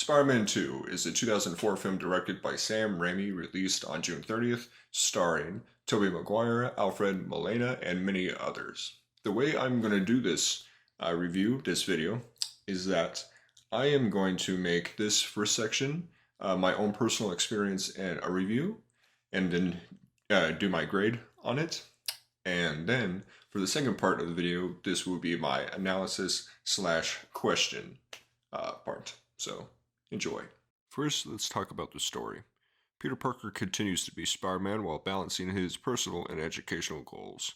Spider-Man 2 is a 2004 film directed by Sam Raimi, released on June 30th, starring Tobey Maguire, Alfred Molina, and many others. The way I'm going to do this this video, is that I am going to make this first section my own personal experience and a review, and then do my grade on it. And then for the second part of the video, this will be my analysis slash question part. So enjoy. First, let's talk about the story. Peter Parker continues to be Spider-Man while balancing his personal and educational goals.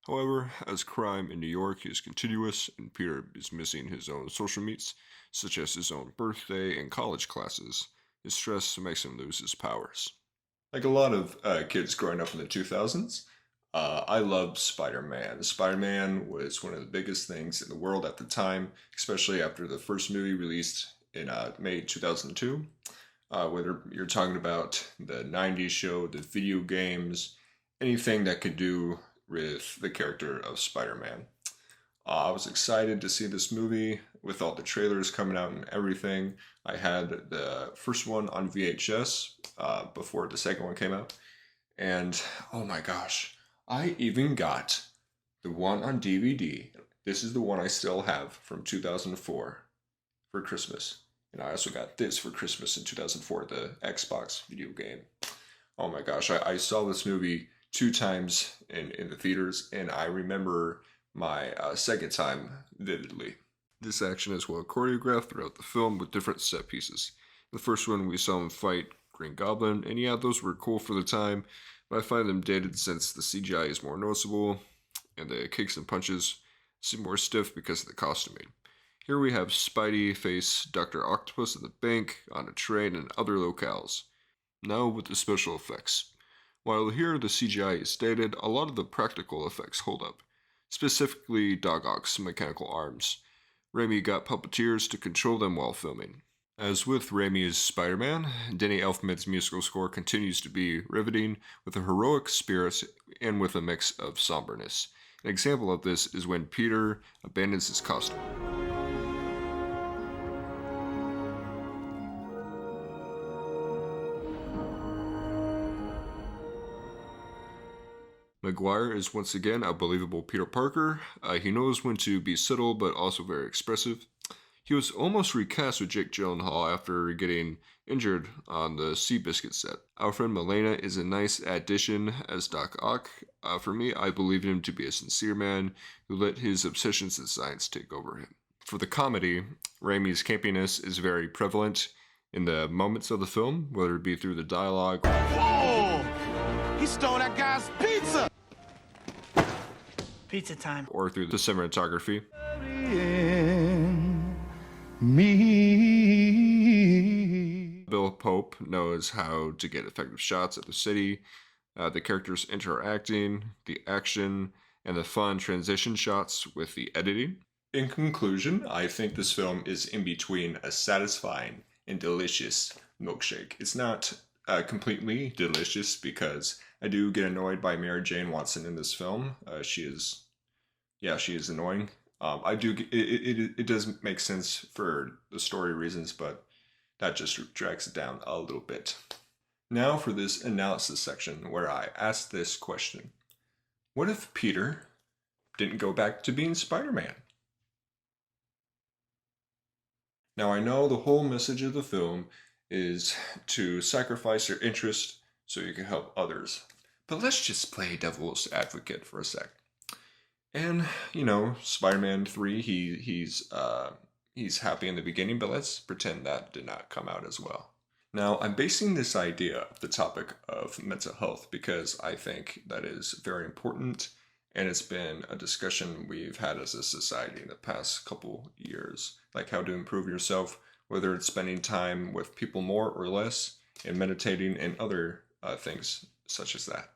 However, as crime in New York is continuous and Peter is missing his own social meets, such as his own birthday and college classes, his stress makes him lose his powers. Like a lot of kids growing up in the 2000s, I loved Spider-Man. Spider-Man was one of the biggest things in the world at the time, especially after the first movie released in May 2002. Whether you're talking about the 90s show, the video games, anything that could do with the character of Spider-Man. I was excited to see this movie with all the trailers coming out and everything. I had the first one on VHS before the second one came out. And oh my gosh, I even got the one on DVD. This is the one I still have from 2004 for Christmas. And I also got this for Christmas in 2004, the Xbox video game. Oh my gosh, I saw this movie 2 times in the theaters, and I remember my second time vividly. This action is well choreographed throughout the film with different set pieces. The first one we saw him fight Green Goblin, and yeah, those were cool for the time, but I find them dated since the CGI is more noticeable, and the kicks and punches seem more stiff because of the costuming. Here we have Spidey face Dr. Octopus at the bank, on a train, and other locales. Now with the special effects. While here the CGI is dated, a lot of the practical effects hold up, specifically Doc Ock's mechanical arms. Raimi got puppeteers to control them while filming. As with Raimi's Spider-Man, Danny Elfman's musical score continues to be riveting, with a heroic spirit and with a mix of somberness. An example of this is when Peter abandons his costume. Maguire is once again a believable Peter Parker. He knows when to be subtle but also very expressive. He was almost recast with Jake Gyllenhaal after getting injured on the Seabiscuit set. Alfred Molina is a nice addition as Doc Ock. For me, I believe him to be a sincere man who let his obsessions with science take over him. For the comedy, Raimi's campiness is very prevalent in the moments of the film, whether it be through the dialogue. Whoa! He stole that guy's pizza! Pizza time. Or through the cinematography. Bill Pope knows how to get effective shots of the city, the characters interacting, the action, and the fun transition shots with the editing. In conclusion, I think this film is in between a satisfying and delicious milkshake. It's not completely delicious because I do get annoyed by Mary Jane Watson in this film. She is annoying. It does make sense for the story reasons, but that just drags it down a little bit. Now for this analysis section where I ask this question. What if Peter didn't go back to being Spider-Man? Now I know the whole message of the film is to sacrifice your interest so you can help others. But let's just play devil's advocate for a sec. And, you know, Spider-Man 3, he's happy in the beginning, but let's pretend that did not come out as well. Now, I'm basing this idea of the topic of mental health because I think that is very important, and it's been a discussion we've had as a society in the past couple years, like how to improve yourself, whether it's spending time with people more or less, and meditating and other things such as that.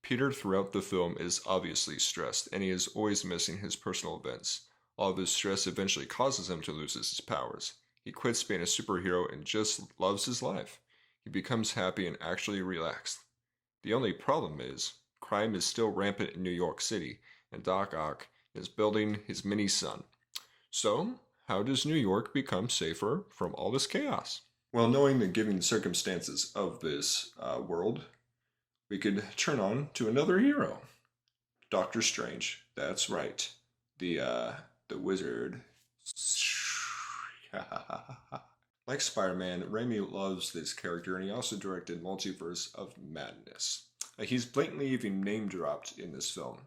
Peter throughout the film is obviously stressed, and he is always missing his personal events. All of this stress eventually causes him to lose his powers. He quits being a superhero and just loves his life. He becomes happy and actually relaxed. The only problem is, crime is still rampant in New York City, and Doc Ock is building his mini-sun. So, How does New York become safer from all this chaos? Well, knowing the given circumstances of this world, we could turn on to another hero, Doctor Strange. That's right, the wizard. Like Spider-Man, Raimi loves this character, and he also directed Multiverse of Madness. He's blatantly even name dropped in this film.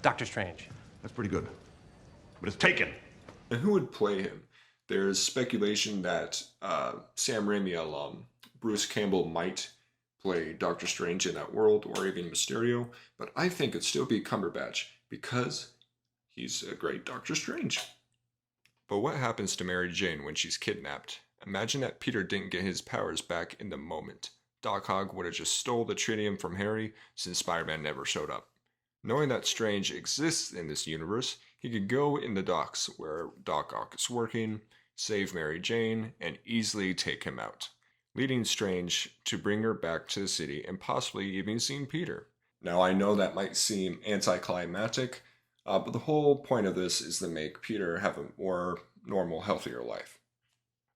Doctor Strange. That's pretty good. But it's taken. And who would play him? There's speculation that Sam Raimi alum Bruce Campbell might play Doctor Strange in that world, or even Mysterio, but I think it'd still be Cumberbatch because he's a great Doctor Strange. But what happens to Mary Jane when she's kidnapped? Imagine that Peter didn't get his powers back in the moment. Doc Ock would have just stole the tritium from Harry since Spider-Man never showed up. Knowing that Strange exists in this universe, he could go in the docks where Doc Ock is working, save Mary Jane, and easily take him out, leading Strange to bring her back to the city and possibly even seeing Peter. Now I know that might seem anticlimactic, but the whole point of this is to make Peter have a more normal, healthier life.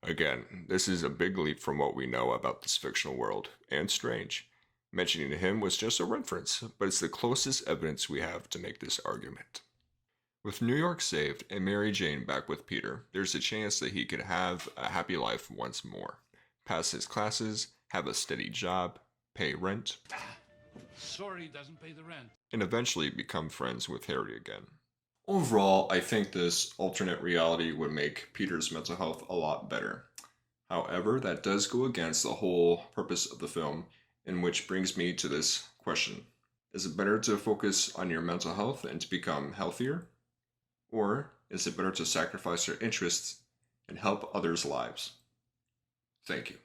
Again, this is a big leap from what we know about this fictional world, and Strange. Mentioning him was just a reference, but it's the closest evidence we have to make this argument. With New York saved and Mary Jane back with Peter, there's a chance that he could have a happy life once more. Pass his classes, have a steady job, pay rent, Sorry, doesn't pay the rent. and eventually become friends with Harry again. Overall, I think this alternate reality would make Peter's mental health a lot better. However, that does go against the whole purpose of the film, and which brings me to this question. Is it better to focus on your mental health and to become healthier? Or is it better to sacrifice your interests and help others' lives? Thank you.